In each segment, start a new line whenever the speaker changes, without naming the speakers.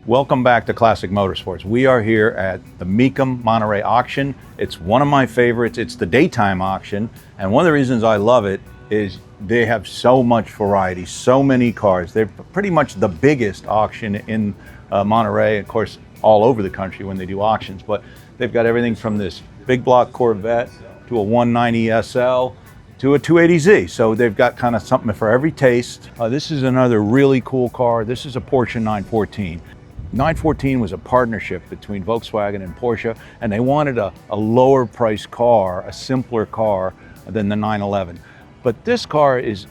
Welcome back to Classic Motorsports. We are here at the Mecum Monterey auction. It's one of my favorites. It's the daytime auction, and one of the reasons I love it is they have so much variety, so many cars. They're pretty much the biggest auction in Monterey, of course, all over the country when they do auctions, but they've got everything from this big block Corvette to a 190 SL to a 280Z. So they've got kind of something for every taste. This is another really cool car. This is a Porsche 914. 914 was a partnership between Volkswagen and Porsche, and they wanted a lower price car, a simpler car than the 911. But this car is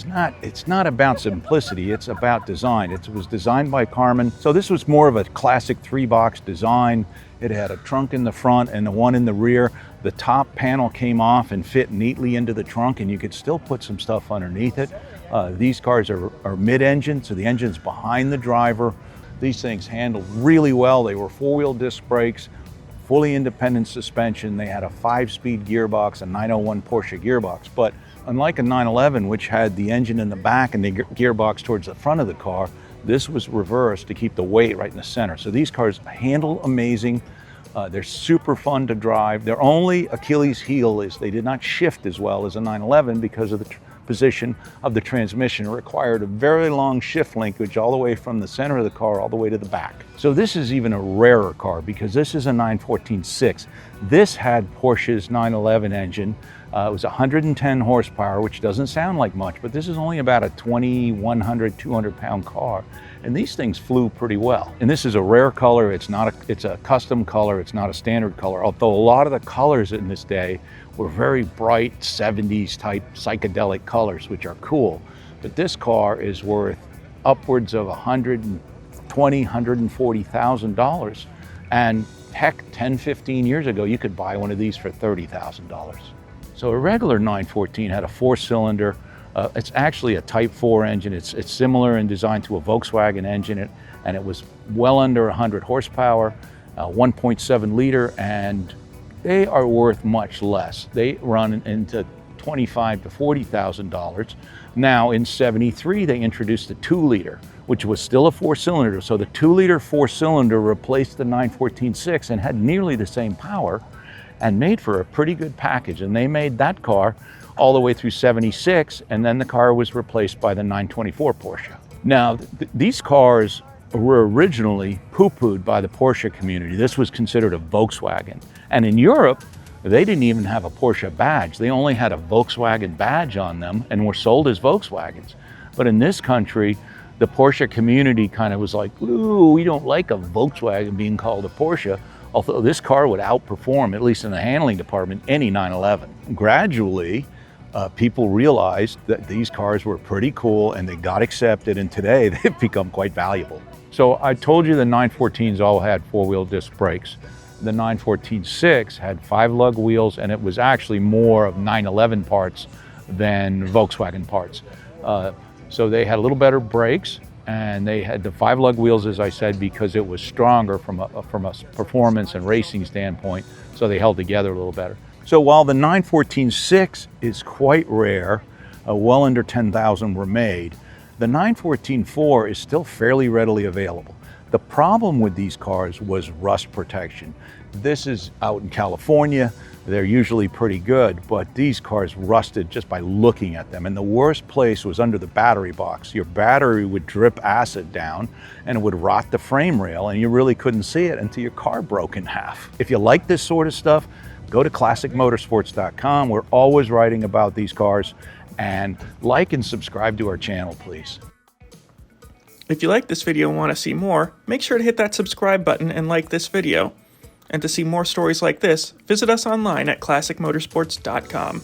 not about simplicity, it's about design. It was designed by Carmen. So this was more of a classic 3-box design. It had a trunk in the front and the one in the rear. The top panel came off and fit neatly into the trunk, and you could still put some stuff underneath it. These cars are mid-engine, so the engine's behind the driver. These things handled really well. They were 4-wheel disc brakes, fully independent suspension. They had a 5-speed gearbox, a 901 Porsche gearbox. But unlike a 911, which had the engine in the back and the gearbox towards the front of the car, this was reversed to keep the weight right in the center. So these cars handle amazing. They're super fun to drive. Their only Achilles heel is they did not shift as well as a 911 because of the position of the transmission. It required a very long shift linkage all the way from the center of the car all the way to the back. So this is even a rarer car because this is a 914-6. This had Porsche's 911 engine. It was 110 horsepower, which doesn't sound like much, but this is only about a 2,100, 200-pound car. And these things flew pretty well. And this is a rare color. It's a custom color. It's not a standard color, although a lot of the colors in this day were very bright 70s type psychedelic colors, which are cool. But this car is worth upwards of $120,000, $140,000. And heck, 10, 15 years ago, you could buy one of these for $30,000. So a regular 914 had a 4-cylinder. It's actually a Type 4 engine. It's similar in design to a Volkswagen engine, and it was well under 100 horsepower, 1.7 liter, and they are worth much less. They run into $25,000 to $40,000. Now in '73, they introduced the 2-liter, which was still a 4-cylinder. So the 2-liter 4-cylinder replaced the 914-6 and had nearly the same power and made for a pretty good package. And they made that car all the way through '76, and then the car was replaced by the 924 Porsche. Now, these cars were originally poo-pooed by the Porsche community. This was considered a Volkswagen. And in Europe, they didn't even have a Porsche badge. They only had a Volkswagen badge on them and were sold as Volkswagens. But in this country, the Porsche community kind of was like, ooh, we don't like a Volkswagen being called a Porsche, although this car would outperform, at least in the handling department, any 911. Gradually, people realized that these cars were pretty cool and they got accepted, and today they've become quite valuable. So I told you the 914s all had 4-wheel disc brakes. The 914-6 had 5-lug wheels, and it was actually more of 911 parts than Volkswagen parts. So they had a little better brakes, and they had the 5-lug wheels, as I said, because it was stronger from a performance and racing standpoint, so they held together a little better. So while the 914-6 is quite rare, well under 10,000 were made, the 914-4 is still fairly readily available. The problem with these cars was rust protection. This is out in California. They're usually pretty good, but these cars rusted just by looking at them. And the worst place was under the battery box. Your battery would drip acid down and it would rot the frame rail, and you really couldn't see it until your car broke in half. If you like this sort of stuff, go to classicmotorsports.com. We're always writing about these cars. And like and subscribe to our channel, please.
If you like this video and want to see more, make sure to hit that subscribe button and like this video. And to see more stories like this, visit us online at classicmotorsports.com.